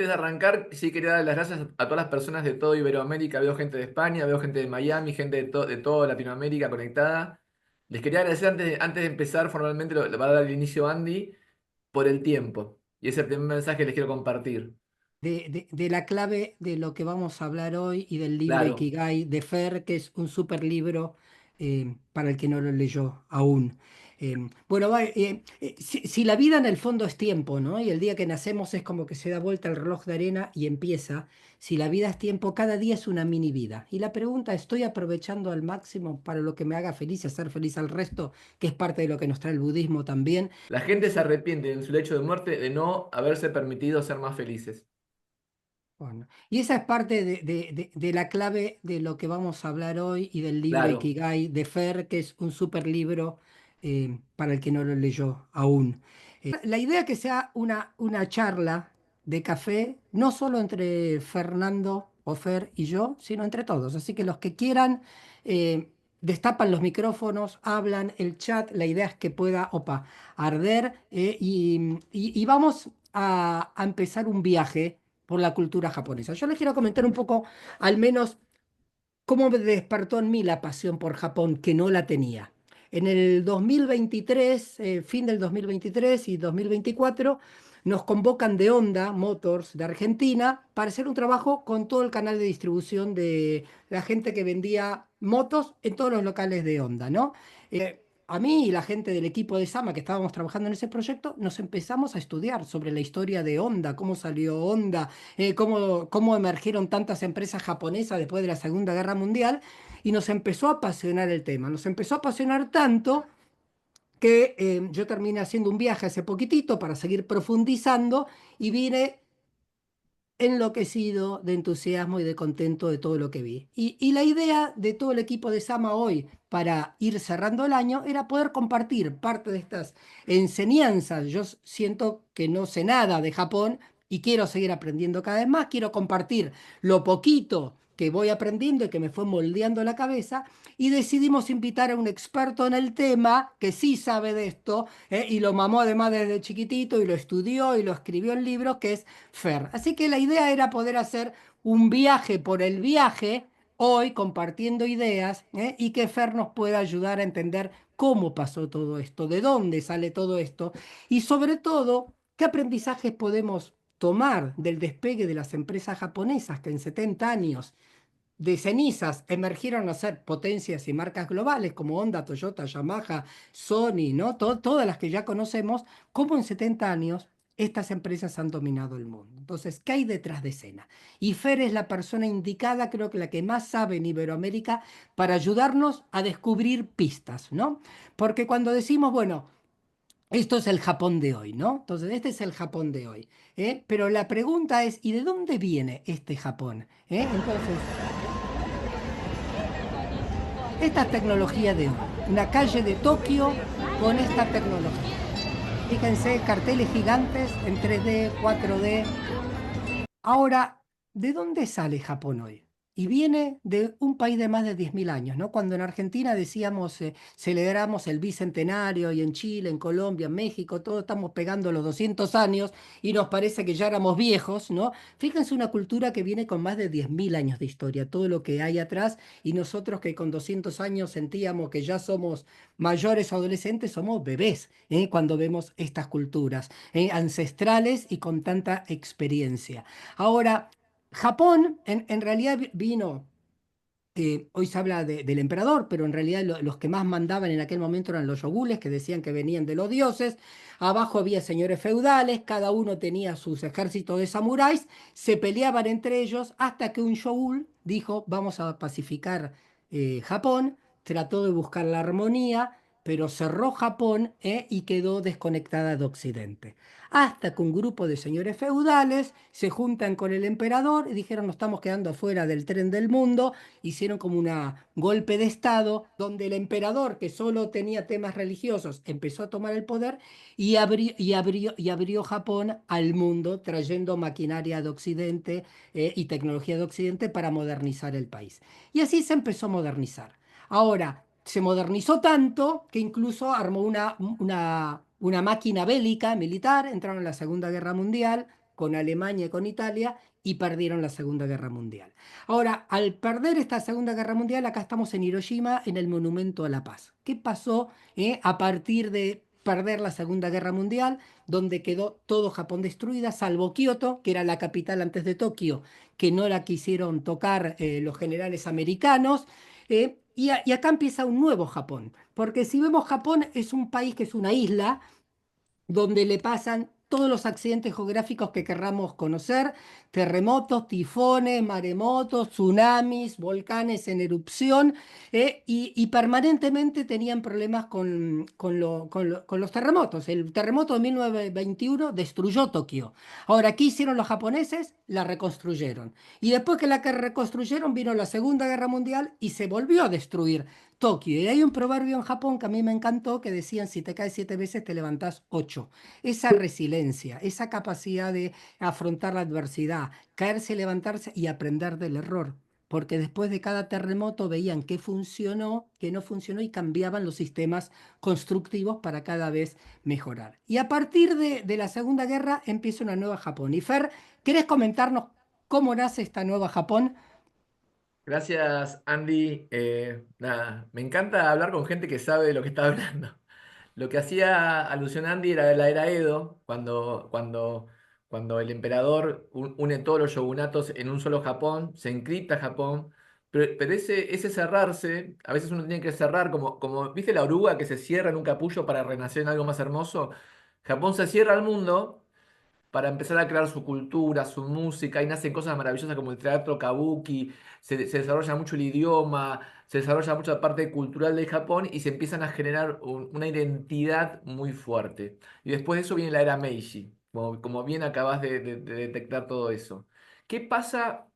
antes de arrancar, sí quería dar las gracias a todas las personas de todo Iberoamérica. Veo gente de España, veo gente de Miami, gente de toda Latinoamérica conectada. Les quería agradecer antes de empezar formalmente, lo va a dar el inicio Andy, por el tiempo. Y ese es el primer mensaje que les quiero compartir. De la clave de lo que vamos a hablar hoy y del libro Claro, Ikigai de Fer, que es un super libro para el que no lo leyó aún. Bueno, si la vida en el fondo es tiempo, ¿no? Y el día que nacemos es como que se da vuelta el reloj de arena y empieza. Si la vida es tiempo, cada día es una mini vida. Y la pregunta, ¿estoy aprovechando al máximo para lo que me haga feliz y hacer feliz al resto, que es parte de lo que nos trae el budismo también? la gente se arrepiente en su lecho de muerte de no haberse permitido ser más felices. Bueno, y esa es parte de la clave de lo que vamos a hablar hoy y del libro Claro, Ikigai de Fer, que es un super libro para el que no lo leyó aún. La idea es que sea una charla de café, no solo entre Fernando o Fer y yo, sino entre todos. Así que los que quieran, destapan los micrófonos, hablan, el chat, la idea es que pueda, opa, arder y vamos a empezar un viaje por la cultura japonesa. Yo les quiero comentar un poco, al menos, cómo me despertó en mí la pasión por Japón, que no la tenía. En el 2023, fin del 2023 y 2024, nos convocan de Honda Motors de Argentina para hacer un trabajo con todo el canal de distribución de la gente que vendía motos en todos los locales de Honda, ¿no? A mí y la gente del equipo de Sama que estábamos trabajando en ese proyecto, nos empezamos a estudiar sobre la historia de Honda, cómo salió Honda, cómo emergieron tantas empresas japonesas después de la Segunda Guerra Mundial, y nos empezó a apasionar el tema. Nos empezó a apasionar tanto que yo terminé haciendo un viaje hace poquitito para seguir profundizando y vine enloquecido de entusiasmo y de contento de todo lo que vi. Y la idea de todo el equipo de Sama hoy para ir cerrando el año era poder compartir parte de estas enseñanzas. Yo siento que no sé nada de Japón y quiero seguir aprendiendo cada vez más, quiero compartir lo poquito que voy aprendiendo y que me fue moldeando la cabeza, y decidimos invitar a un experto en el tema que sí sabe de esto, y lo mamó además desde chiquitito y lo estudió y lo escribió en libros, que es Fer. Así que la idea era poder hacer un viaje por el viaje hoy compartiendo ideas, y que Fer nos pueda ayudar a entender cómo pasó todo esto, de dónde sale todo esto y sobre todo qué aprendizajes podemos tomar del despegue de las empresas japonesas que en 70 años de cenizas emergieron a ser potencias y marcas globales como Honda, Toyota, Yamaha, Sony, ¿no? Todas las que ya conocemos, como en 70 años estas empresas han dominado el mundo. Entonces, ¿qué hay detrás de escena? Y Fer es la persona indicada, creo que la que más sabe en Iberoamérica, para ayudarnos a descubrir pistas, ¿no? Porque cuando decimos, bueno, esto es el Japón de hoy, ¿no? Entonces, este es el Japón de hoy. Pero la pregunta es, ¿y de dónde viene este Japón? Entonces, esta tecnología de hoy, una calle de Tokio con esta tecnología. Fíjense, carteles gigantes en 3D, 4D. Ahora, ¿de dónde sale Japón hoy? Y viene de un país de más de 10.000 años, ¿no? Cuando en Argentina decíamos, celebramos el bicentenario, y en Chile, en Colombia, en México, todos estamos pegando los 200 años y nos parece que ya éramos viejos, ¿no? Fíjense, una cultura que viene con más de 10.000 años de historia, todo lo que hay atrás, y nosotros que con 200 años sentíamos que ya somos mayores o adolescentes, somos bebés, cuando vemos estas culturas, ancestrales y con tanta experiencia. Ahora, Japón en realidad vino, hoy se habla del emperador, pero en realidad los que más mandaban en aquel momento eran los yogules, que decían que venían de los dioses. Abajo había señores feudales, cada uno tenía sus ejércitos de samuráis, se peleaban entre ellos hasta que un shogun dijo, vamos a pacificar Japón, trató de buscar la armonía, pero cerró Japón, y quedó desconectada de Occidente. Hasta que un grupo de señores feudales se juntan con el emperador y dijeron, nos estamos quedando fuera del tren del mundo. Hicieron como un golpe de estado donde el emperador, que solo tenía temas religiosos, empezó a tomar el poder y abrió Japón al mundo, trayendo maquinaria de Occidente, y tecnología de Occidente para modernizar el país. Y así se empezó a modernizar. Ahora, se modernizó tanto que incluso armó una máquina bélica militar, entraron en la Segunda Guerra Mundial con Alemania y con Italia y perdieron la Segunda Guerra Mundial. Ahora, al perder esta Segunda Guerra Mundial, acá estamos en Hiroshima, en el Monumento a la Paz. ¿Qué pasó a partir de perder la Segunda Guerra Mundial, donde quedó todo Japón destruida, salvo Kioto, que era la capital antes de Tokio, que no la quisieron tocar los generales americanos? Y acá empieza un nuevo Japón, porque si vemos Japón es un país que es una isla, donde le pasan todos los accidentes geográficos que querramos conocer: terremotos, tifones, maremotos, tsunamis, volcanes en erupción, y permanentemente tenían problemas con los terremotos. El terremoto de 1921 destruyó Tokio. Ahora, ¿qué hicieron los japoneses? La reconstruyeron. Y después que la que reconstruyeron vino la Segunda Guerra Mundial y se volvió a destruir Tokio. Y hay un proverbio en Japón que a mí me encantó, que decían: si te caes 7 veces, te levantás 8. Esa resiliencia, esa capacidad de afrontar la adversidad, caerse, levantarse y aprender del error. Porque después de cada terremoto veían qué funcionó, qué no funcionó, y cambiaban los sistemas constructivos para cada vez mejorar. Y a partir de la Segunda Guerra empieza una nueva Japón. Y Fer, ¿querés comentarnos cómo nace esta nueva Japón? Gracias, Andy. Nada, me encanta hablar con gente que sabe de lo que está hablando. Lo que hacía alusión Andy era de la era Edo, cuando el emperador une todos los shogunatos en un solo Japón, se encripta Japón, pero ese cerrarse, a veces uno tiene que cerrar, ¿viste la oruga que se cierra en un capullo para renacer en algo más hermoso? Japón se cierra al mundo para empezar a crear su cultura, su música, y nacen cosas maravillosas como el teatro kabuki, se desarrolla mucho el idioma, se desarrolla mucha parte cultural de Japón y se empiezan a generar una identidad muy fuerte. Y después de eso viene la era Meiji, como bien acabas de detectar todo eso. ¿Qué pasa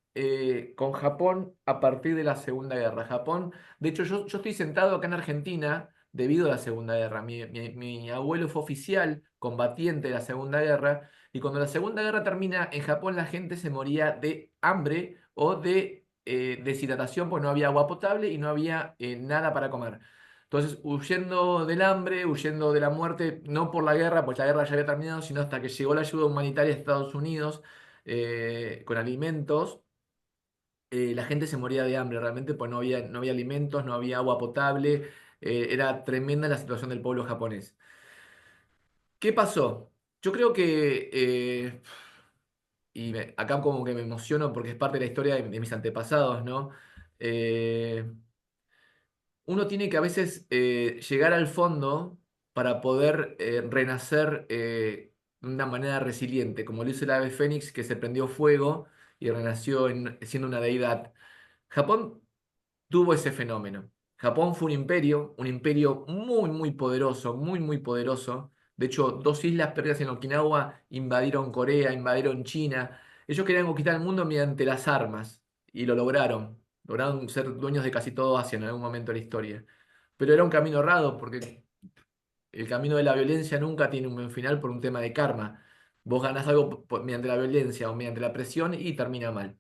con Japón a partir de la Segunda Guerra? Japón, de hecho, yo estoy sentado acá en Argentina debido a la Segunda Guerra. Mi abuelo fue oficial, combatiente de la Segunda Guerra. Y cuando la Segunda Guerra termina, en Japón la gente se moría de hambre o de deshidratación porque no había agua potable y no había nada para comer. Entonces, huyendo del hambre, huyendo de la muerte, no por la guerra, pues la guerra ya había terminado, sino hasta que llegó la ayuda humanitaria de Estados Unidos con alimentos, la gente se moría de hambre realmente, pues no había alimentos, no había agua potable, era tremenda la situación del pueblo japonés. ¿Qué pasó? Yo creo que acá como que me emociono porque es parte de la historia de mis antepasados, ¿no? Eh, Uno tiene que a veces llegar al fondo para poder renacer de una manera resiliente, como lo hizo el ave fénix que se prendió fuego y renació siendo una deidad. Japón tuvo ese fenómeno. Japón fue un imperio muy, muy poderoso, muy, muy poderoso. De hecho, dos islas perdidas en Okinawa invadieron Corea, invadieron China. Ellos querían conquistar el mundo mediante las armas y lo lograron. Lograron ser dueños de casi todo Asia en algún momento de la historia. Pero era un camino errado porque el camino de la violencia nunca tiene un buen final por un tema de karma. Vos ganás algo mediante la violencia o mediante la presión y termina mal.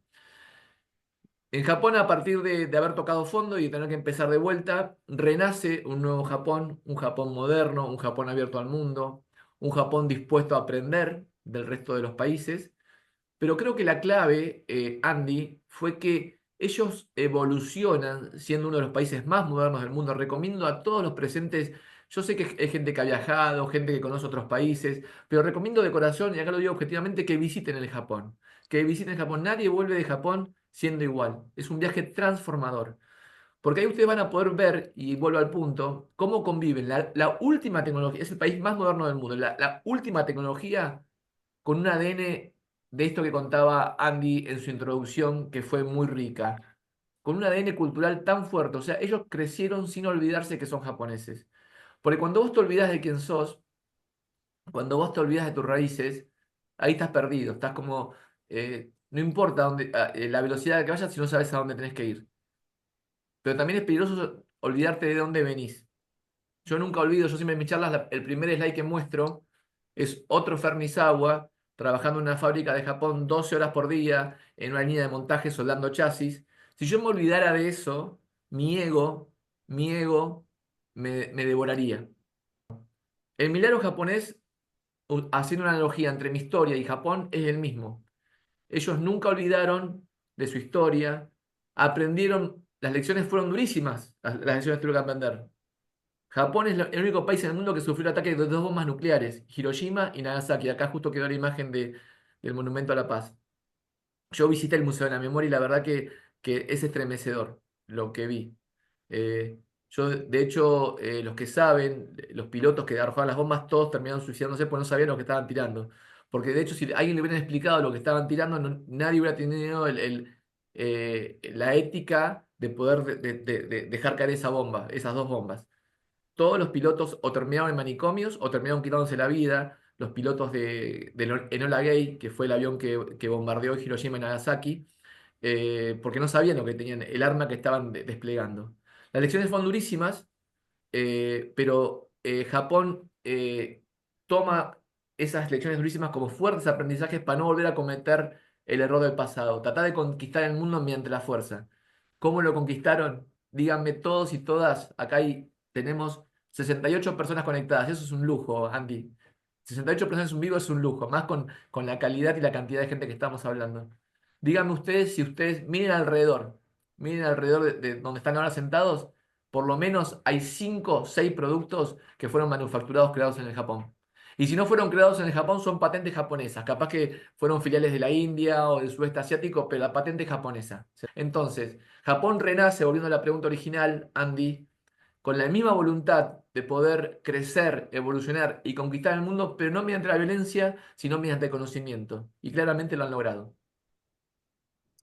En Japón, a partir de haber tocado fondo y de tener que empezar de vuelta, renace un nuevo Japón, un Japón moderno, un Japón abierto al mundo, un Japón dispuesto a aprender del resto de los países. Pero creo que la clave, Andy, fue que ellos evolucionan siendo uno de los países más modernos del mundo. Recomiendo a todos los presentes, yo sé que hay gente que ha viajado, gente que conoce otros países, pero recomiendo de corazón, y acá lo digo objetivamente, que visiten el Japón. Que visiten Japón. Nadie vuelve de Japón siendo igual. Es un viaje transformador. Porque ahí ustedes van a poder ver, y vuelvo al punto, cómo conviven la última tecnología, es el país más moderno del mundo, la última tecnología con un ADN de esto que contaba Andy en su introducción, que fue muy rica, con un ADN cultural tan fuerte. O sea, ellos crecieron sin olvidarse que son japoneses. Porque cuando vos te olvidas de quién sos, cuando vos te olvidas de tus raíces, ahí estás perdido, estás como, no importa la velocidad que vayas si no sabes a dónde tenés que ir. Pero también es peligroso olvidarte de dónde venís. Yo nunca olvido, yo siempre en mis charlas, el primer slide que muestro es otro Fernizawa trabajando en una fábrica de Japón 12 horas por día en una línea de montaje soldando chasis. Si yo me olvidara de eso, mi ego me devoraría. El milagro japonés haciendo una analogía entre mi historia y Japón, es el mismo. Ellos nunca olvidaron de su historia, aprendieron, las lecciones fueron durísimas, las lecciones que tuvieron que aprender. Japón es el único país en el mundo que sufrió el ataque de dos bombas nucleares, Hiroshima y Nagasaki. Acá justo quedó la imagen del Monumento a la Paz. Yo visité el Museo de la Memoria y la verdad que es estremecedor lo que vi. Eh, yo, de hecho, los que saben, los pilotos que arrojaban las bombas, todos terminaron suicidándose porque no sabían lo que estaban tirando. Porque de hecho, si alguien le hubiera explicado lo que estaban tirando, nadie hubiera tenido la ética de poder dejar caer esa bomba, esas dos bombas. Todos los pilotos o terminaron en manicomios o terminaron quitándose la vida. Los pilotos de Enola Gay, que fue el avión que bombardeó Hiroshima y Nagasaki, porque no sabían lo que tenían, el arma que estaban desplegando. Las lecciones fueron durísimas, pero Japón toma esas lecciones durísimas como fuertes aprendizajes para no volver a cometer el error del pasado. Tratar de conquistar el mundo mediante la fuerza. ¿Cómo lo conquistaron? Díganme todos y todas. Tenemos 68 personas conectadas. Eso es un lujo, Andy. 68 personas en vivo es un lujo, más con la calidad y la cantidad de gente que estamos hablando. Díganme ustedes si ustedes miren alrededor de donde están ahora sentados, por lo menos hay 5 o 6 productos que fueron manufacturados, creados en el Japón. Y si no fueron creados en el Japón, son patentes japonesas. Capaz que fueron filiales de la India o del sudeste asiático, pero la patente es japonesa. Entonces, Japón renace, volviendo a la pregunta original, Andy, con la misma voluntad de poder crecer, evolucionar y conquistar el mundo, pero no mediante la violencia, sino mediante el conocimiento. Y claramente lo han logrado.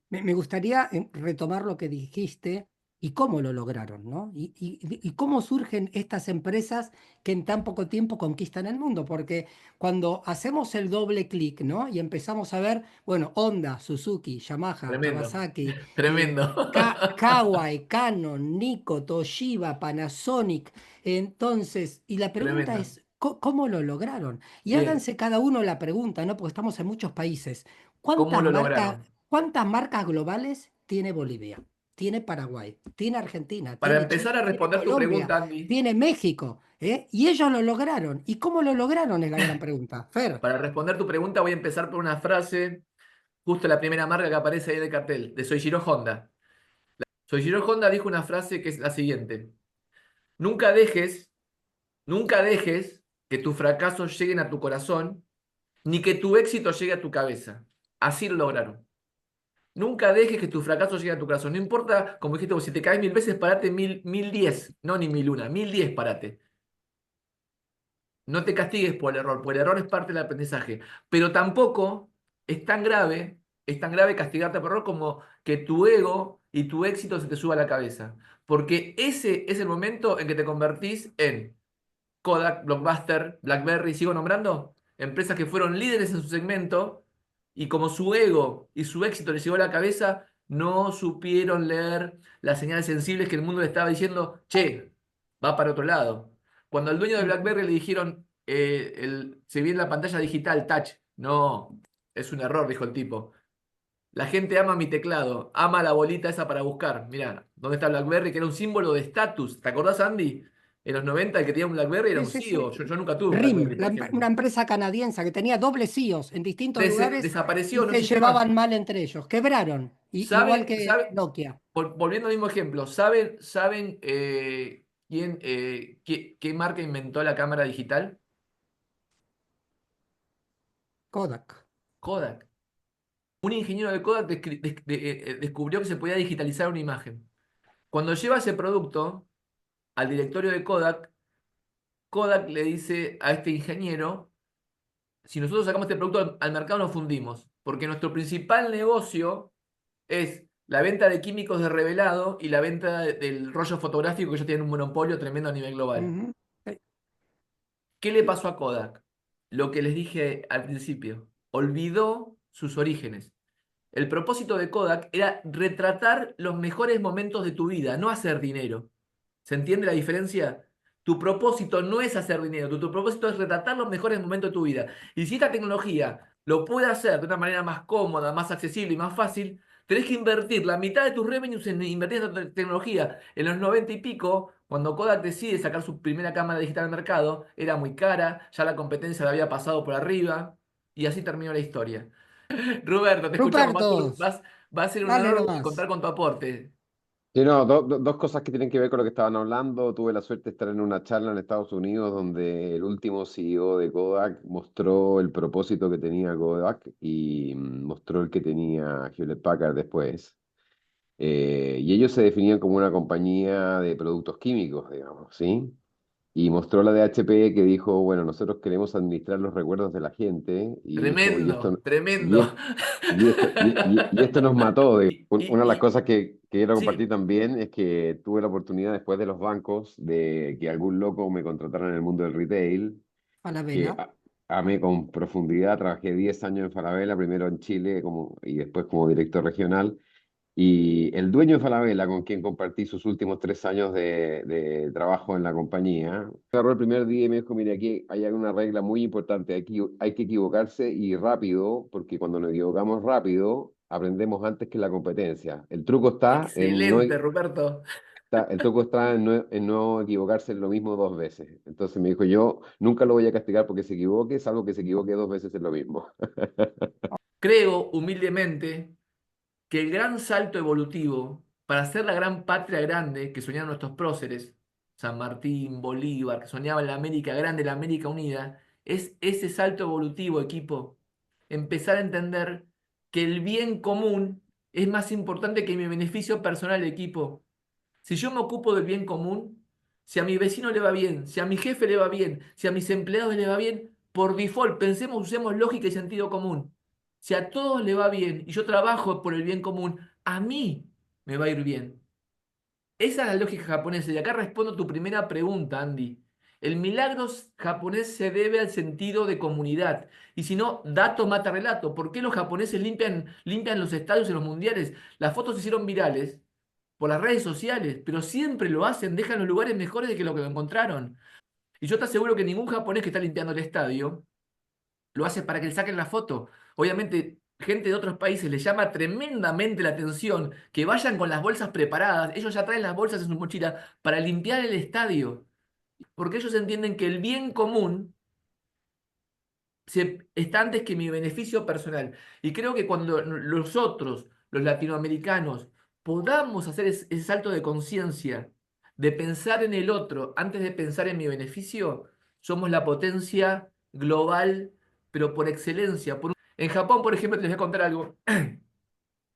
Me gustaría retomar lo que dijiste y cómo lo lograron, ¿no? Y cómo surgen estas empresas que en tan poco tiempo conquistan el mundo, porque cuando hacemos el doble clic, ¿no? Y empezamos a ver, bueno, Honda, Suzuki, Yamaha, Tremendo, Kawasaki, tremendo, Kawai, Canon, Nikko, Toshiba, Panasonic. Entonces, y la pregunta tremendo. es, ¿cómo lo lograron? Y Bien, háganse cada uno la pregunta, ¿no? Porque estamos en muchos países. ¿cómo ¿Cuántas lo marcas? lograron? ¿Cuántas marcas globales tiene Bolivia? Tiene Paraguay, tiene Argentina, Para tiene Chile, empezar a tiene responder tu Colombia, pregunta, Andy, tiene México, ¿eh? Y ellos lo lograron. ¿Y cómo lo lograron? Es la gran pregunta. Fer, para responder tu pregunta voy a empezar por una frase, justo la primera marca que aparece ahí en el cartel, de Soichiro Honda. Soichiro Honda dijo una frase que es la siguiente: Nunca dejes, nunca dejes que tus fracasos lleguen a tu corazón, ni que tu éxito llegue a tu cabeza. Así lo lograron. Nunca dejes que tu fracaso llegue a tu corazón. No importa, como dijiste vos, si te caes 1000 veces, parate 1010, no ni 1001, 1010 parate. No te castigues por el error es parte del aprendizaje. Pero tampoco es tan grave, es tan grave castigarte por error como que tu ego y tu éxito se te suba a la cabeza. Porque ese es el momento en que te convertís en Kodak, Blockbuster, BlackBerry, sigo nombrando, empresas que fueron líderes en su segmento y como su ego y su éxito les llegó a la cabeza, no supieron leer las señales sensibles que el mundo le estaba diciendo, che, va para otro lado. Cuando al dueño de ujú, BlackBerry le dijeron, se viene la pantalla digital, touch, no, es un error, dijo el tipo. La gente ama mi teclado, ama la bolita esa para buscar. Mirá, ¿dónde está BlackBerry? Que era un símbolo de estatus. ¿Te acordás, Andy? En los 90 el que tenía un BlackBerry era sí, un sí, CEO. sí. Yo nunca tuve un RIM, BlackBerry, por una ejemplo. empresa canadiense que tenía doble CEOs en distintos lugares Desapareció, y no se existe más. llevaban mal entre ellos. Quebraron, igual ¿Saben, que saben, Nokia, volviendo al mismo ejemplo, ¿saben qué marca inventó la cámara digital? Kodak. Kodak. Un ingeniero de Kodak descubrió que se podía digitalizar una imagen. Cuando lleva ese producto al directorio de Kodak, Kodak le dice a este ingeniero, si nosotros sacamos este producto al mercado nos fundimos, porque nuestro principal negocio es la venta de químicos de revelado y la venta del rollo fotográfico que ellos tienen un monopolio tremendo a nivel global. Ujú. Eh, ¿Qué le pasó a Kodak? Lo que les dije al principio, olvidó sus orígenes. El propósito de Kodak era retratar los mejores momentos de tu vida, no hacer dinero. ¿Se entiende la diferencia? Tu propósito no es hacer dinero, tu propósito es retratar los mejores momentos de tu vida. Y si esta tecnología lo puede hacer de una manera más cómoda, más accesible y más fácil, tenés que invertir la mitad de tus revenues en invertir en esta tecnología. En los 90 y pico, Cuando Kodak decide sacar su primera cámara digital al mercado, era muy cara, ya la competencia la había pasado por arriba, y así terminó la historia. Roberto, te escuchamos, Ruperto, va a ser un dale honor nomás. contar con tu aporte. Sí, no, dos cosas que tienen que ver con lo que estaban hablando. Tuve la suerte de estar en una charla en Estados Unidos donde el último CEO de Kodak mostró el propósito que tenía Kodak y mostró el que tenía Hewlett Packard después. Y ellos se definían como una compañía de productos químicos, digamos, ¿sí? Y mostró la de HP que dijo, bueno, nosotros queremos administrar los recuerdos de la gente y dijo, Tremendo, y, tremendo. es- y esto nos mató. Y, y, Una de las y- cosas que quiero sí, compartir también es que tuve la oportunidad después de los bancos de que algún loco me contratara en el mundo del retail, que Falabella. amé con profundidad. Trabajé 10 años en Falabella, primero en Chile y después como director regional. Y el dueño de Falabella, con quien compartí sus últimos 3 años de trabajo en la compañía, me agarró el primer día y me dijo, mire, aquí hay una regla muy importante, hay que equivocarse y rápido, porque cuando nos equivocamos rápido, aprendemos antes que la competencia. excelente, Ruperto. El truco está en no equivocarse en lo mismo 2 veces. Entonces me dijo, yo nunca lo voy a castigar porque se equivoque, salvo que se equivoque 2 veces en lo mismo. Creo humildemente que el gran salto evolutivo para hacer la gran patria grande que soñaron nuestros próceres, San Martín, Bolívar, que soñaban la América grande, la América unida, es ese salto evolutivo, equipo. Empezar a entender que el bien común es más importante que mi beneficio personal, equipo. Si yo me ocupo del bien común, si a mi vecino le va bien, si a mi jefe le va bien, si a mis empleados le va bien, por default, pensemos, usemos lógica y sentido común. Si a todos le va bien y yo trabajo por el bien común, a mí me va a ir bien. Esa es la lógica japonesa. Y acá respondo a tu primera pregunta, Andy. El milagro japonés se debe al sentido de comunidad. Y si no, dato mata relato. ¿Por qué los japoneses limpian los estadios en los mundiales? Las fotos se hicieron virales por las redes sociales, pero siempre lo hacen, dejan los lugares mejores de que lo que lo encontraron. Y yo te aseguro que ningún japonés que está limpiando el estadio lo hace para que le saquen la foto. Obviamente, gente de otros países les llama tremendamente la atención que vayan con las bolsas preparadas. Ellos ya traen las bolsas en su mochila para limpiar el estadio, porque ellos entienden que el bien común está antes que mi beneficio personal. Y creo que cuando nosotros, los latinoamericanos, podamos hacer ese salto de conciencia, de pensar en el otro antes de pensar en mi beneficio, somos la potencia global, pero por excelencia. En Japón, por ejemplo, te les voy a contar algo.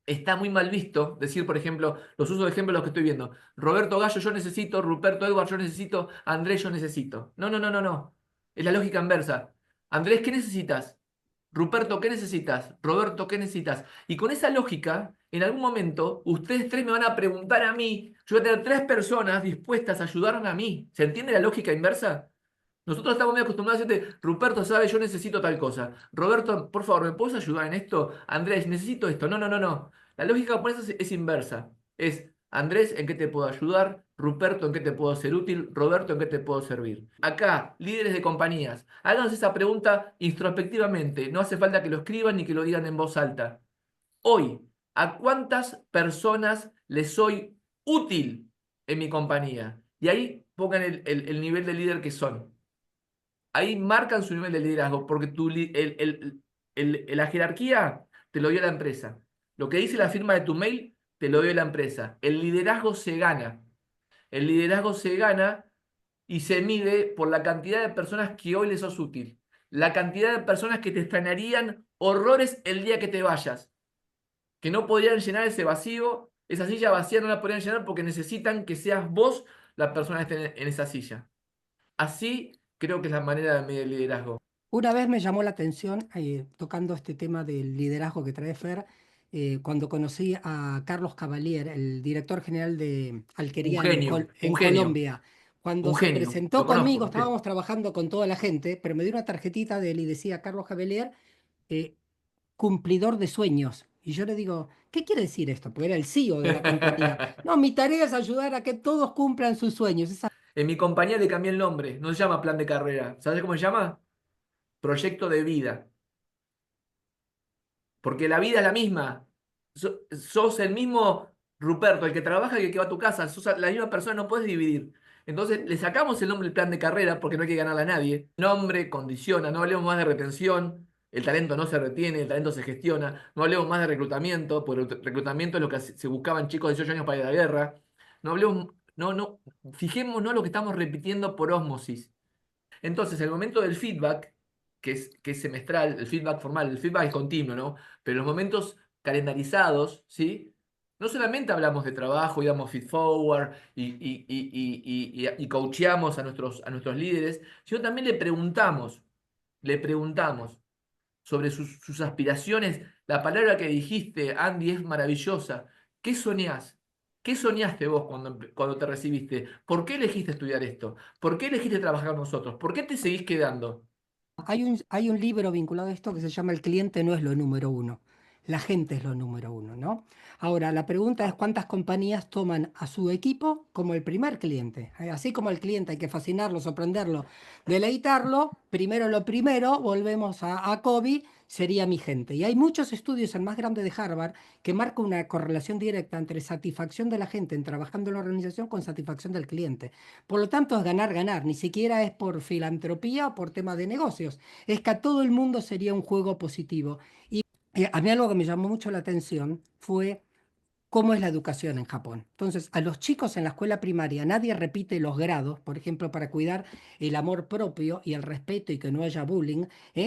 Está muy mal visto decir, por ejemplo, los uso de ejemplo los que estoy viendo. Roberto Gallo, yo necesito. Ruperto Edward, yo necesito. Andrés, yo necesito. No, no, no, no, no. Es la lógica inversa. Andrés, ¿qué necesitas? Ruperto, ¿qué necesitas? Roberto, ¿qué necesitas? Y con esa lógica, en algún momento, ustedes tres me van a preguntar a mí. Yo voy a tener tres personas dispuestas a ayudarme a mí. ¿Se entiende la lógica inversa? Nosotros estamos muy acostumbrados a decirte, Ruperto, sabe, yo necesito tal cosa. Roberto, por favor, ¿me puedes ayudar en esto? Andrés, necesito esto. No, no, no, no. La lógica japonesa es inversa. Es, Andrés, ¿en qué te puedo ayudar? Ruperto, ¿en qué te puedo ser útil? Roberto, ¿en qué te puedo servir? Acá, líderes de compañías, háganse esa pregunta introspectivamente. No hace falta que lo escriban ni que lo digan en voz alta. Hoy, ¿a cuántas personas les soy útil en mi compañía? Y ahí pongan el nivel de líder que son. Ahí marcan su nivel de liderazgo, porque la jerarquía te lo dio la empresa. Lo que dice la firma de tu mail, te lo dio la empresa. El liderazgo se gana. El liderazgo se gana y se mide por la cantidad de personas que hoy les sos útil. La cantidad de personas que te extrañarían horrores el día que te vayas. Que no podrían llenar ese vacío, esa silla vacía no la podrían llenar porque necesitan que seas vos la persona que esté en esa silla. Así creo que es la manera de medir el liderazgo. Una vez me llamó la atención, tocando este tema del liderazgo que trae Fer, cuando conocí a Carlos Cavalier, el director general de Alquería Un en genio, Colombia. Cuando un se genio. presentó Lo conmigo, conozco, sí. estábamos trabajando con toda la gente, pero me dio una tarjetita de él y decía Carlos Cavalier, eh, cumplidor de sueños. Y yo le digo, ¿qué quiere decir esto? Porque era el CEO de la compañía. No, mi tarea es ayudar a que todos cumplan sus sueños. En mi compañía le cambié el nombre. No se llama plan de carrera. ¿Sabes cómo se llama? Proyecto de vida. Porque la vida es la misma. Sos el mismo Ruperto, el que trabaja y el que va a tu casa. Sos la misma persona, no puedes dividir. Entonces le sacamos el nombre del plan de carrera porque no hay que ganarle a nadie. Nombre condiciona, no hablemos más de retención, el talento no se retiene, el talento se gestiona. No hablemos más de reclutamiento, porque el reclutamiento es lo que se buscaban chicos de 18 años para ir a la guerra. No hablemos, no, fijémonos lo que estamos repitiendo por ósmosis. Entonces, el momento del feedback, que es semestral, el feedback formal, el feedback es continuo, ¿no? Pero los momentos calendarizados, ¿sí? No solamente hablamos de trabajo y damos feed forward y coacheamos a nuestros líderes, sino también le preguntamos sobre sus aspiraciones. La palabra que dijiste, Andy, es maravillosa. ¿Qué soñás? ¿Qué soñaste vos cuando te recibiste? ¿Por qué elegiste estudiar esto? ¿Por qué elegiste trabajar con nosotros? ¿Por qué te seguís quedando? Hay un libro vinculado a esto que se llama El cliente no es lo número uno, la gente es lo número uno, ¿no? Ahora, la pregunta es cuántas compañías toman a su equipo como el primer cliente. Así como el cliente hay que fascinarlo, sorprenderlo, deleitarlo, primero lo primero, volvemos a Kobe, sería mi gente. Y hay muchos estudios, el más grande de Harvard, que marca una correlación directa entre satisfacción de la gente en trabajando en la organización con satisfacción del cliente. Por lo tanto, es ganar, ganar. Ni siquiera es por filantropía o por tema de negocios. Es que a todo el mundo sería un juego positivo. Y a mí algo que me llamó mucho la atención fue cómo es la educación en Japón. Entonces, a los chicos en la escuela primaria nadie repite los grados, por ejemplo, para cuidar el amor propio y el respeto y que no haya bullying,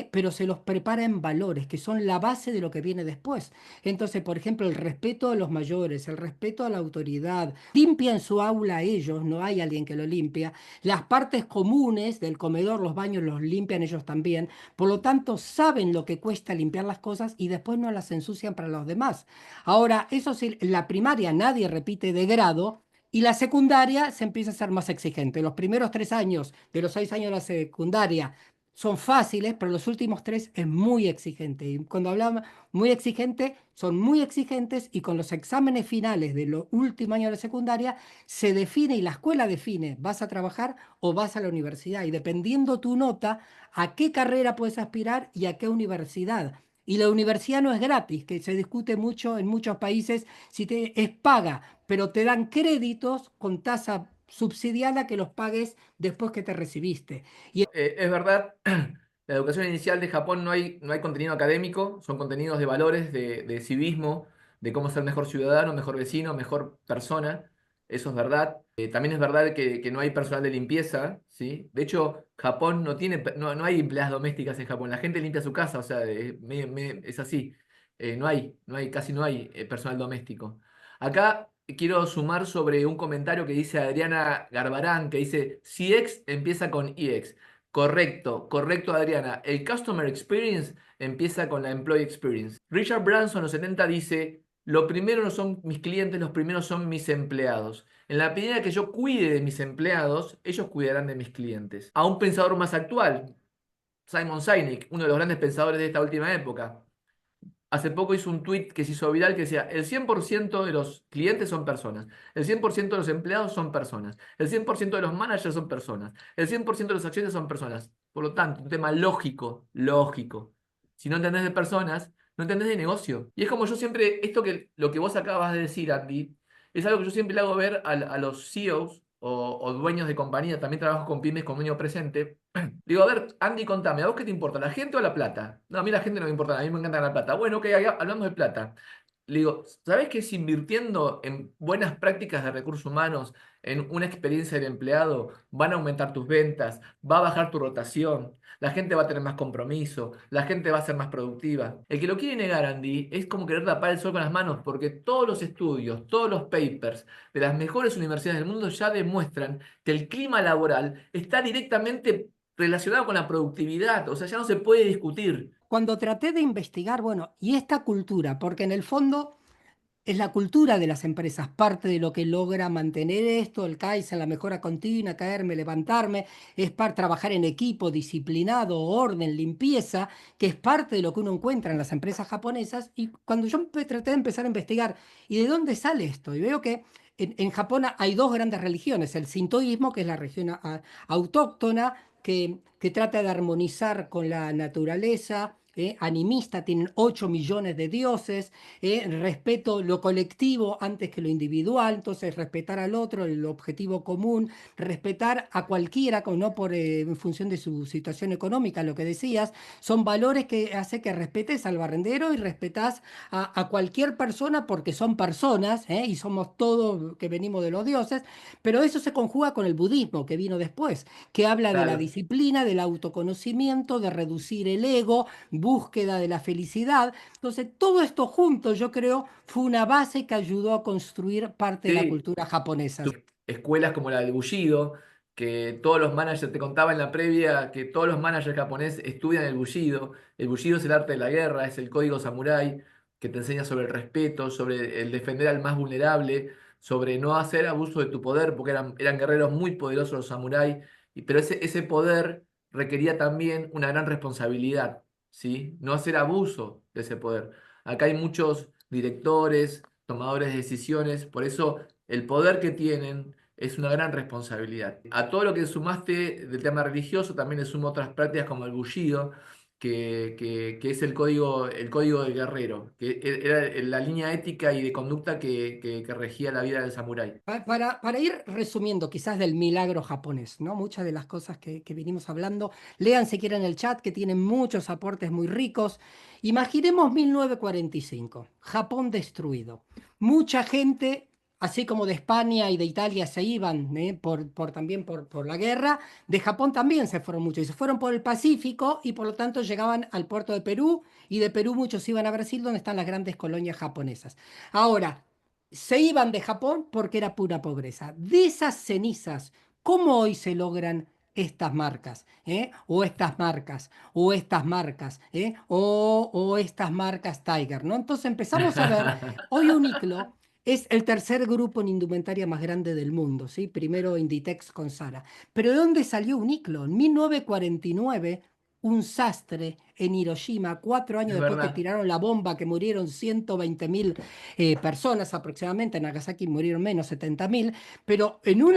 pero se los prepara en valores que son la base de lo que viene después. Entonces, por ejemplo, el respeto a los mayores, el respeto a la autoridad, limpian su aula ellos, no hay alguien que lo limpia. Las partes comunes del comedor, los baños los limpian ellos también. Por lo tanto, saben lo que cuesta limpiar las cosas y después no las ensucian para los demás. Ahora, eso sí, la primaria nadie repite de grado y la secundaria se empieza a ser más exigente. Los primeros 3 años de los 6 años de la secundaria son fáciles, pero los últimos 3 es muy exigente. Y cuando hablamos muy exigente, son muy exigentes y con los exámenes finales de los últimos años de la secundaria se define y la escuela define, vas a trabajar o vas a la universidad. Y dependiendo tu nota, a qué carrera puedes aspirar y a qué universidad. Y la universidad no es gratis, que se discute mucho en muchos países si es paga, pero te dan créditos con tasa subsidiada que los pagues después que te recibiste. Y Es verdad, la educación inicial de Japón no hay contenido académico, son contenidos de valores, de civismo, de cómo ser mejor ciudadano, mejor vecino, mejor persona. Eso es verdad. También es verdad que no hay personal de limpieza, ¿sí? De hecho, Japón no hay empleadas domésticas en Japón. La gente limpia su casa, o sea, es así. Casi no hay personal doméstico. Acá quiero sumar sobre un comentario que dice Adriana Garbarán, que dice, CX empieza con EX. Correcto, correcto, Adriana. El Customer Experience empieza con la Employee Experience. Richard Branson en los 70 dice, lo primero no son mis clientes, los primeros son mis empleados. En la medida que yo cuide de mis empleados, ellos cuidarán de mis clientes. A un pensador más actual, Simon Sinek, uno de los grandes pensadores de esta última época. Hace poco hizo un tweet que se hizo viral que decía, el 100% de los clientes son personas, el 100% de los empleados son personas, el 100% de los managers son personas, el 100% de los accionistas son personas. Por lo tanto, un tema lógico, lógico. Si no entendés de personas, no entendés de negocio. Y es como yo siempre, lo que vos acabas de decir, Andy, es algo que yo siempre le hago ver a los CEOs o dueños de compañía, también trabajo con pymes con dueño presente. Digo, a ver, Andy, contame, ¿a vos qué te importa, la gente o la plata? No, a mí la gente no me importa, a mí me encanta la plata. Bueno, ok, hablamos de plata. Le digo, ¿sabés que si invirtiendo en buenas prácticas de recursos humanos, en una experiencia del empleado, van a aumentar tus ventas, va a bajar tu rotación, la gente va a tener más compromiso, la gente va a ser más productiva? El que lo quiere negar, Andy, es como querer tapar el sol con las manos, porque todos los estudios, todos los papers de las mejores universidades del mundo ya demuestran que el clima laboral está directamente relacionado con la productividad, o sea, ya no se puede discutir. cuando traté de investigar, bueno, y esta cultura, porque en el fondo es la cultura de las empresas, parte de lo que logra mantener esto, el Kaizen, la mejora continua, caerme, levantarme, es para trabajar en equipo, disciplinado, orden, limpieza, que es parte de lo que uno encuentra en las empresas japonesas. Y cuando yo traté de empezar a investigar, ¿y de dónde sale esto? Y veo que en Japón hay dos grandes religiones, el sintoísmo, que es la religión autóctona, que trata de armonizar con la naturaleza, animista, tienen 8 millones de dioses, respeto lo colectivo antes que lo individual, entonces respetar al otro, el objetivo común, respetar a cualquiera, no por, en función de su situación económica, lo que decías, son valores que hace que respetes al barrendero y respetas a cualquier persona porque son personas, y somos todos que venimos de los dioses, pero eso se conjuga con el budismo que vino después, que habla de la Claro. disciplina, del autoconocimiento, de reducir el ego, búsqueda de la felicidad. Entonces, todo esto junto, yo creo, fue una base que ayudó a construir parte de la Sí, cultura japonesa. escuelas como la del Bushido, que todos los managers, te contaba en la previa que todos los managers japoneses estudian el Bushido. El Bushido es el arte de la guerra, es el código samurái que te enseña sobre el respeto, sobre el defender al más vulnerable, sobre no hacer abuso de tu poder, porque eran guerreros muy poderosos los samuráis, pero ese poder requería también una gran responsabilidad, ¿sí? No hacer abuso de ese poder. Acá hay muchos directores, tomadores de decisiones, por eso el poder que tienen es una gran responsabilidad. A todo lo que sumaste del tema religioso, también le sumo otras prácticas como el bullido, que es el código del guerrero, que era la línea ética y de conducta que regía la vida del samurái. Para ir resumiendo quizás del milagro japonés, ¿no? Muchas de las cosas que vinimos hablando, lean si quieren el chat que tienen muchos aportes muy ricos. Imaginemos 1945, Japón destruido. Mucha gente, así como de España y de Italia se iban, también por la guerra, de Japón también se fueron muchos y se fueron por el Pacífico y por lo tanto llegaban al puerto de Perú y de Perú muchos iban a Brasil donde están las grandes colonias japonesas. Ahora, se iban de Japón porque era pura pobreza. De esas cenizas, ¿cómo hoy se logran estas marcas? O estas marcas, o estas marcas, o estas marcas Tiger, ¿no? Entonces empezamos a ver, hoy Uniqlo es el tercer grupo en indumentaria más grande del mundo, ¿sí? Primero Inditex con Zara. Pero ¿de dónde salió Uniqlo? En 1949, un sastre en Hiroshima, 4 años Es después que verdad. tiraron la bomba, que murieron 120.000 personas aproximadamente, en Nagasaki murieron menos, 70.000, pero en un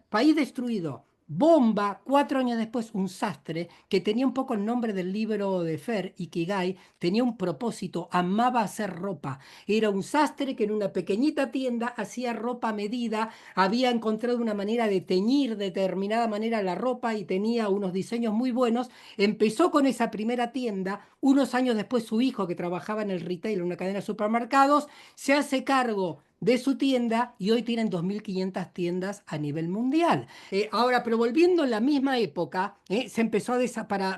país destruido, bomba, 4 años después, un sastre que tenía un poco el nombre del libro de Fer, Ikigai, tenía un propósito, amaba hacer ropa. Era un sastre que en una pequeñita tienda hacía ropa a medida, había encontrado una manera de teñir de determinada manera la ropa y tenía unos diseños muy buenos. Empezó con esa primera tienda, unos años después su hijo que trabajaba en el retail, en una cadena de supermercados, se hace cargo de su tienda y hoy tienen 2.500 tiendas a nivel mundial. Ahora, pero volviendo en la misma época, se empezó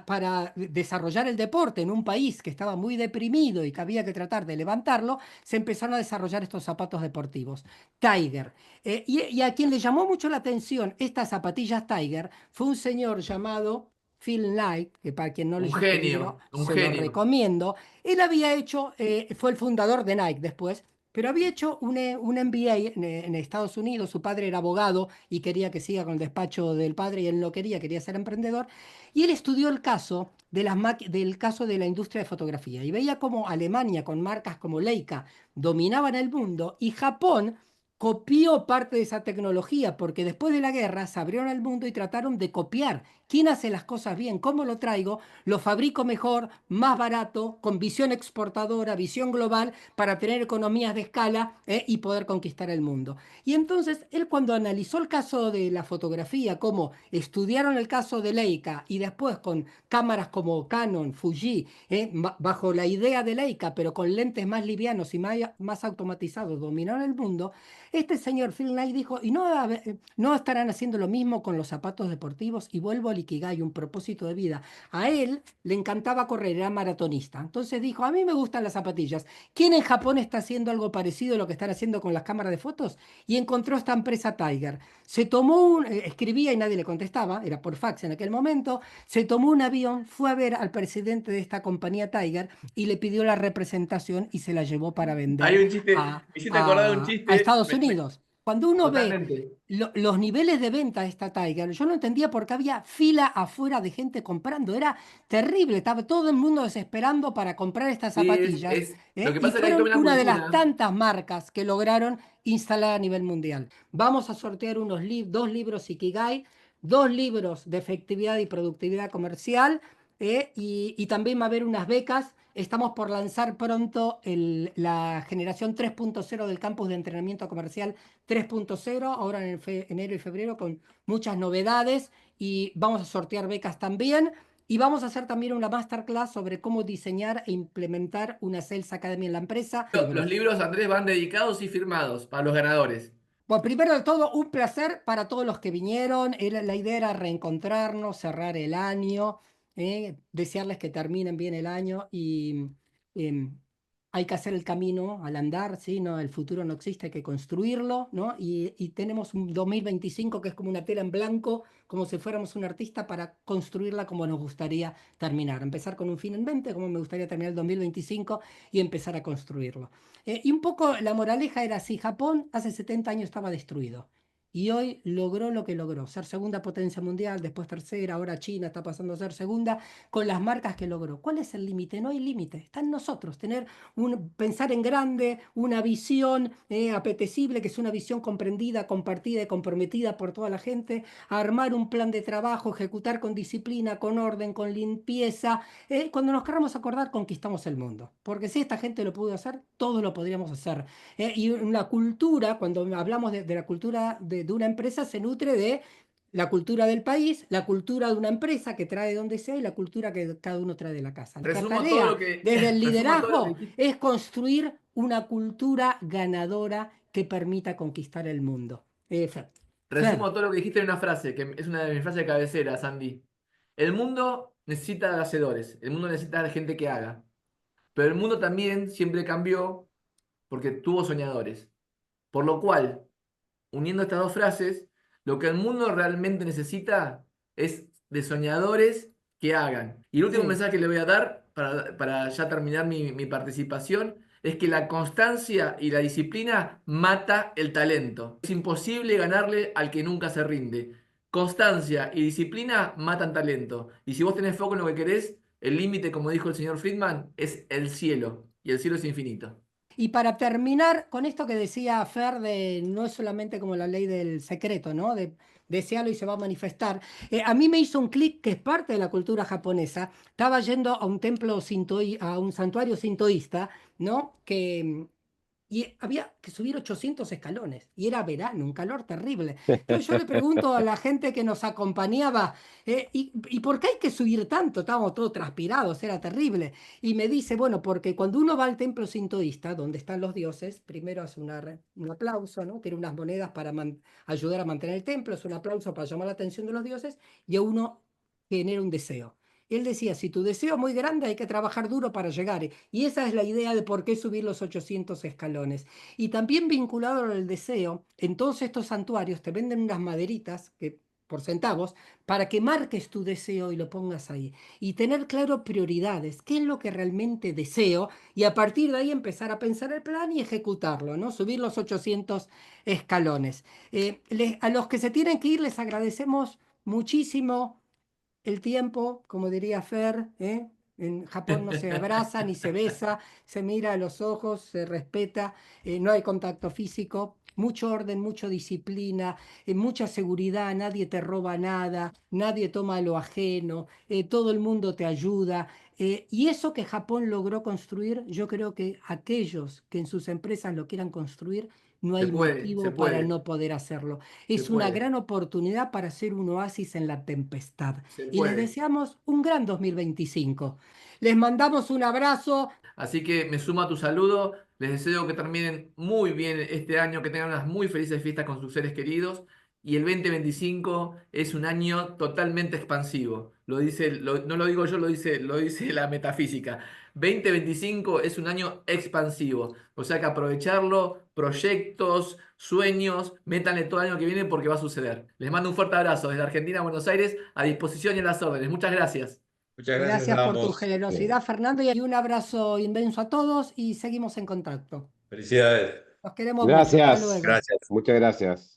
para desarrollar el deporte en un país que estaba muy deprimido y que había que tratar de levantarlo, se empezaron a desarrollar estos zapatos deportivos. Tiger. Y a quien le llamó mucho la atención estas zapatillas Tiger fue un señor llamado Phil Knight, que para quien no Un leyó este libro, genio, un se lo genio. recomiendo. Él había hecho, fue el fundador de Nike después, pero había hecho un MBA en Estados Unidos. Su padre era abogado y quería que siga con el despacho del padre y él no quería, quería ser emprendedor. Y él estudió el caso del caso de la industria de fotografía y veía cómo Alemania con marcas como Leica dominaban el mundo y Japón copió parte de esa tecnología porque después de la guerra se abrieron al mundo y trataron de copiar. ¿Quién hace las cosas bien? ¿Cómo lo traigo? Lo fabrico mejor, más barato, con visión exportadora, visión global, para tener economías de escala, y poder conquistar el mundo. Y entonces él cuando analizó el caso de la fotografía, cómo estudiaron el caso de Leica y después con cámaras como Canon, Fuji, bajo la idea de Leica, pero con lentes más livianos y más automatizados, dominaron el mundo, este señor Phil Knight dijo, ¿y no estarán haciendo lo mismo con los zapatos deportivos? Y vuelvo al Ikigai, un propósito de vida. A él le encantaba correr, era maratonista. Entonces dijo, a mí me gustan las zapatillas. ¿Quién en Japón está haciendo algo parecido a lo que están haciendo con las cámaras de fotos? Y encontró esta empresa Tiger. Escribía y nadie le contestaba, era por fax en aquel momento, se tomó un avión, fue a ver al presidente de esta compañía Tiger y le pidió la representación y se la llevó para Hay vender un chiste, a, me hiciste acordar de un a chiste, Estados Unidos. Cuando uno ve totalmente. los niveles de venta de esta Tiger, yo no entendía por qué había fila afuera de gente comprando. Era terrible, estaba todo el mundo desesperando para comprar estas Sí, zapatillas, lo que y pasa es que hay fueron toda una una de las cultura. tantas marcas que lograron instalar a nivel mundial. Vamos a sortear dos libros Ikigai, 2 libros de efectividad y productividad comercial, y también va a haber unas becas. Estamos por lanzar pronto la generación 3.0 del campus de entrenamiento comercial 3.0, ahora en enero y febrero, con muchas novedades, y vamos a sortear becas también. Y vamos a hacer también una masterclass sobre cómo diseñar e implementar una Sales Academy en la empresa. Los libros, Andrés, van dedicados y firmados para los ganadores. Bueno, primero de todo, un placer para todos los que vinieron. La idea era reencontrarnos, cerrar el año, desearles que terminen bien el año y em, hay que hacer el camino al andar, ¿sí? No, el futuro no existe, hay que construirlo, ¿no? Y tenemos un 2025 que es como una tela en blanco, como si fuéramos un artista para construirla como nos gustaría terminar. Empezar con un fin en mente, como me gustaría terminar el 2025 y empezar a construirlo. Y un poco la moraleja era así, Japón hace 70 años estaba destruido y hoy logró lo que logró, ser segunda potencia mundial, después tercera, ahora China está pasando a ser segunda, con las marcas que logró. ¿Cuál es el límite? No hay límite, está en nosotros, pensar en grande, una visión apetecible, que es una visión comprendida, compartida y comprometida por toda la gente, armar un plan de trabajo, ejecutar con disciplina, con orden, con limpieza, cuando nos queramos acordar, conquistamos el mundo. Porque si esta gente lo pudo hacer, todos lo podríamos hacer. Y una cultura, cuando hablamos de la cultura de una empresa, se nutre de la cultura del país, la cultura de una empresa que trae de donde sea y la cultura que cada uno trae de la casa. Nuestra Resumo todo tarea lo que, desde el resumo todo lo que liderazgo dijiste. es construir una cultura ganadora que permita conquistar el mundo. Fer, Resumo todo lo que dijiste en una frase, que es una de mis frases de cabecera, Sandy. El mundo necesita de hacedores, el mundo necesita de gente que haga. Pero el mundo también siempre cambió porque tuvo soñadores. Por lo cual, uniendo estas dos frases, lo que el mundo realmente necesita es de soñadores que hagan. Y el último sí. mensaje que le voy a dar para ya terminar mi participación es que la constancia y la disciplina mata el talento. Es imposible ganarle al que nunca se rinde. Constancia y disciplina matan talento. Y si vos tenés foco en lo que querés, el límite, como dijo el señor Friedman, es el cielo. Y el cielo es infinito. Y para terminar con esto que decía Fer, de no es solamente como la ley del secreto, ¿no? De desearlo y se va a manifestar. A mí me hizo un clic que es parte de la cultura japonesa. Estaba yendo a un templo a un santuario sintoísta, ¿no? Y había que subir 800 escalones. Y era verano, un calor terrible. Entonces yo le pregunto a la gente que nos acompañaba, ¿y por qué hay que subir tanto? Estábamos todos transpirados, era terrible. Y me dice, bueno, porque cuando uno va al templo sintoísta, donde están los dioses, primero hace un aplauso, ¿no? Tiene unas monedas para ayudar a mantener el templo, es un aplauso para llamar la atención de los dioses, y a uno genera un deseo. Él decía, si tu deseo es muy grande, hay que trabajar duro para llegar. Y esa es la idea de por qué subir los 800 escalones. Y también vinculado al deseo, en todos estos santuarios te venden unas maderitas por centavos para que marques tu deseo y lo pongas ahí. Y tener claro prioridades, qué es lo que realmente deseo, y a partir de ahí empezar a pensar el plan y ejecutarlo, ¿no? Subir los 800 escalones. A los que se tienen que ir les agradecemos muchísimo el tiempo, como diría Fer, ¿eh? En Japón no se abraza ni se besa, se mira a los ojos, se respeta, no hay contacto físico, mucho orden, mucha disciplina, mucha seguridad, nadie te roba nada, nadie toma lo ajeno, todo el mundo te ayuda. Y eso que Japón logró construir, yo creo que aquellos que en sus empresas lo quieran construir, no Se hay puede, se motivo para puede, no poder hacerlo. se Es una puede, gran oportunidad para hacer un oasis en la tempestad. se Y les puede. deseamos un gran 2025. Les mandamos un abrazo. Así que me sumo a tu saludo. Les deseo que terminen muy bien este año, que tengan unas muy felices fiestas con sus seres queridos. Y el 2025 es un año totalmente expansivo. No lo digo yo, lo dice la metafísica. 2025 es un año expansivo. O sea que aprovecharlo, proyectos, sueños, métanle todo el año que viene porque va a suceder. Les mando un fuerte abrazo desde Argentina a Buenos Aires, a disposición y a las órdenes. Muchas gracias. Muchas gracias Gracias a por tu ambos. generosidad, Fernando, y un abrazo inmenso a todos y seguimos en contacto. Felicidades. Los queremos mucho. Hasta Gracias. luego. Gracias. Muchas gracias.